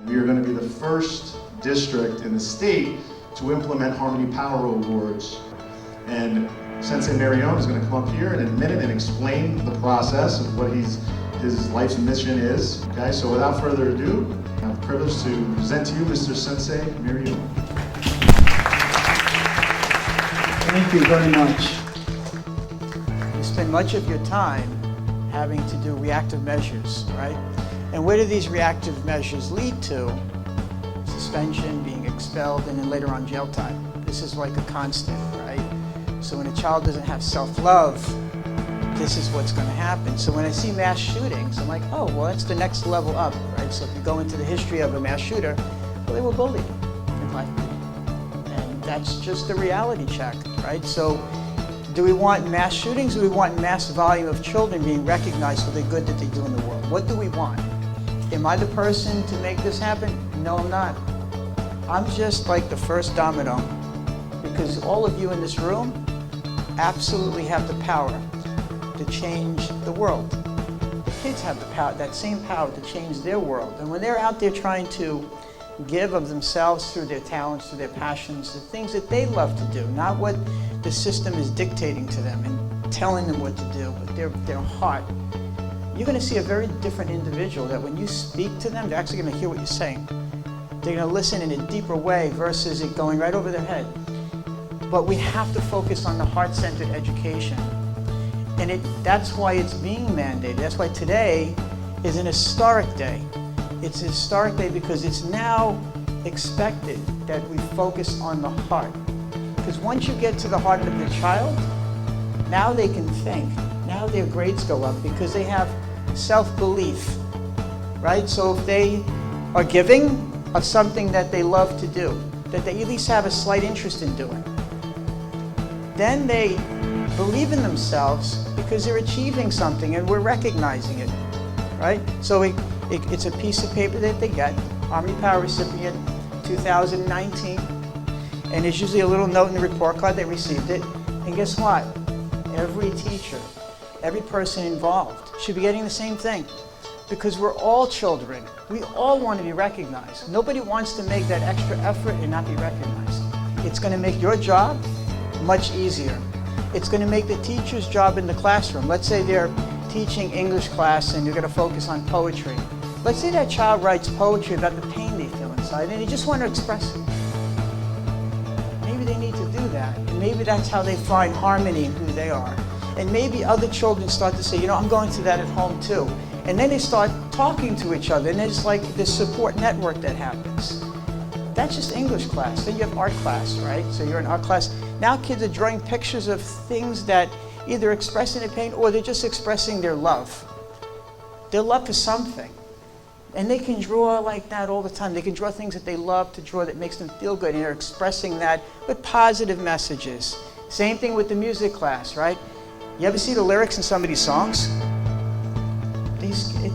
We are going to be the first district in the state to implement Harmony Power Awards. And Sensei Mirrione is going to come up here in a minute and explain the process of what his life's mission is. Okay, so without further ado, I have the privilege to present to you Mr. Sensei Mirrione. Thank you very much. You spend much of your time having to do reactive measures, right? And where do these reactive measures lead to? Suspension, being expelled, and then later on jail time. This is like a constant, right? So when a child doesn't have self-love, this is what's going to happen. So when I see mass shootings, I'm like, oh, well, that's the next level up, right? So if you go into the history of a mass shooter, well, they were bullied in life. And that's just the reality check, right? So do we want mass shootings, or do we want mass volume of children being recognized for the good that they do in the world? What do we want? Am I the person to make this happen? No, I'm not. I'm just like the first domino, because all of you in this room absolutely have the power to change the world. The kids have the power, that same power to change their world. And when they're out there trying to give of themselves through their talents, through their passions, the things that they love to do, not what the system is dictating to them and telling them what to do, but their heart, you're going to see a very different individual that when you speak to them, they're actually going to hear what you're saying. They're going to listen in a deeper way versus it going right over their head. But we have to focus on the heart-centered education. And that's why it's being mandated. That's why today is an historic day. It's a historic day because it's now expected that we focus on the heart. Because once you get to the heart of the child, now they can think. Now their grades go up because they have self-belief, right? So if they are giving of something that they love to do, that they at least have a slight interest in doing, then they believe in themselves because they're achieving something and we're recognizing it, right? So it's a piece of paper that they get, Harmony Power recipient 2019, and there's usually a little note in the report card they received it. And guess what? Every teacher, every person involved should be getting the same thing, because we're all children. We all want to be recognized. Nobody wants to make that extra effort and not be recognized. It's going to make your job much easier. It's going to make the teacher's job in the classroom. Let's say they're teaching English class and you're going to focus on poetry. Let's say that child writes poetry about the pain they feel inside and they just want to express it. Maybe they need to do that. And maybe that's how they find harmony in who they are. And maybe other children start to say, you know, I'm going to that at home too. And then they start talking to each other, and there's like this support network that happens. That's just English class. Then you have art class, right? So you're in art class. Now kids are drawing pictures of things that either expressing their pain or they're just expressing their love. Their love for something. And they can draw like that all the time. They can draw things that they love to draw that makes them feel good, and they're expressing that with positive messages. Same thing with the music class, right? You ever see the lyrics in somebody's songs?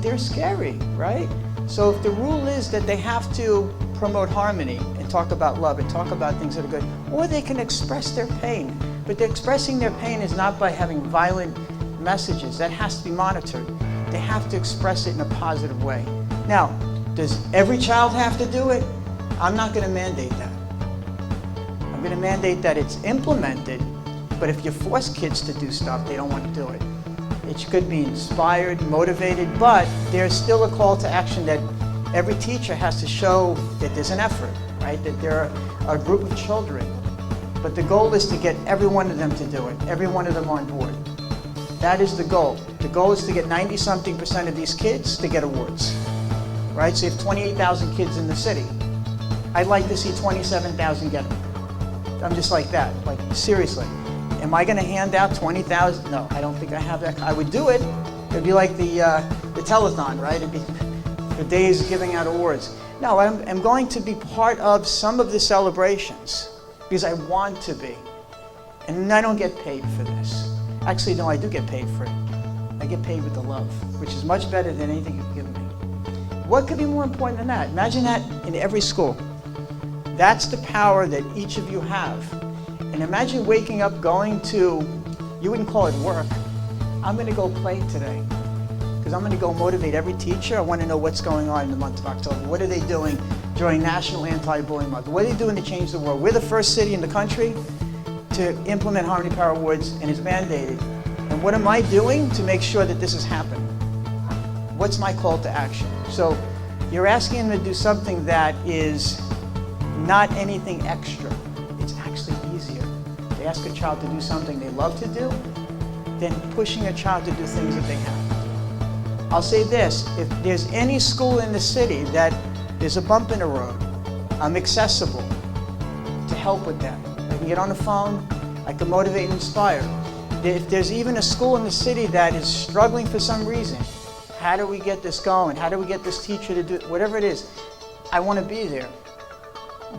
They're scary, right? So if the rule is that they have to promote harmony and talk about love and talk about things that are good, or they can express their pain, but they're expressing their pain is not by having violent messages. That has to be monitored. They have to express it in a positive way. Now, does every child have to do it? I'm not going to mandate that. I'm going to mandate that it's implemented, but if you force kids to do stuff, they don't want to do it. It could be inspired, motivated, but there's still a call to action that every teacher has to show that there's an effort, right? That they're a group of children. But the goal is to get every one of them to do it, every one of them on board. That is the goal. The goal is to get 90-something% of these kids to get awards, right? So you have 28,000 kids in the city. I'd like to see 27,000 get them. I'm just like that, like seriously. Am I going to hand out 20,000? No, I don't think I have that. I would do it. It'd be like the telethon, right? It'd be the days of giving out awards. No, I'm going to be part of some of the celebrations because I want to be. And I don't get paid for this. Actually, no, I do get paid for it. I get paid with the love, which is much better than anything you've given me. What could be more important than that? Imagine that in every school. That's the power that each of you have. And imagine waking up, going to, you wouldn't call it work. I'm going to go play today. because I'm going to go motivate every teacher. I want to know what's going on in the month of October. What are they doing during National Anti-Bullying Month? What are they doing to change the world? We're the first city in the country to implement Harmony Power Awards, and it's mandated. And what am I doing to make sure that this is happening? What's my call to action? So you're asking them to do something that is not anything extra. It's actually easier to ask a child to do something they love to do than pushing a child to do things that they have to do. I'll say this, if there's any school in the city that there's a bump in the road, I'm accessible to help with that. I can get on the phone, I can motivate and inspire. If there's even a school in the city that is struggling for some reason, how do we get this going? How do we get this teacher to do it? Whatever it is, I want to be there.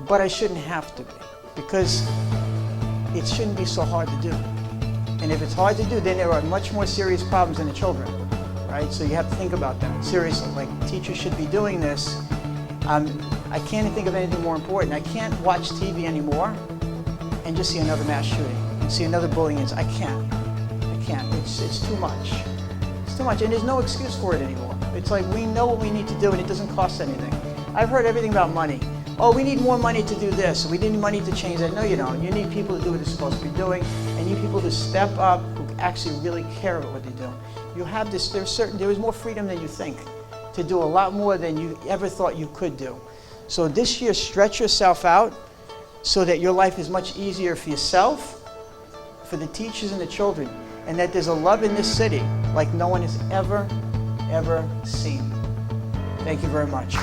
But I shouldn't have to be, because it shouldn't be so hard to do. And if it's hard to do, then there are much more serious problems in the children, right? So you have to think about that. Seriously, like, teachers should be doing this. I can't think of anything more important. I can't watch TV anymore and just see another mass shooting and see another bullying incident. I can't. It's too much. It's too much, and there's no excuse for it anymore. It's like, we know what we need to do, and it doesn't cost anything. I've heard everything about money. Oh, we need more money to do this. We need money to change that. No, you don't. You need people to do what they're supposed to be doing, and you need people to step up who actually really care about what they do. You have this, there is more freedom than you think to do a lot more than you ever thought you could do. So this year, stretch yourself out so that your life is much easier for yourself, for the teachers and the children, and that there's a love in this city like no one has ever seen. Thank you very much.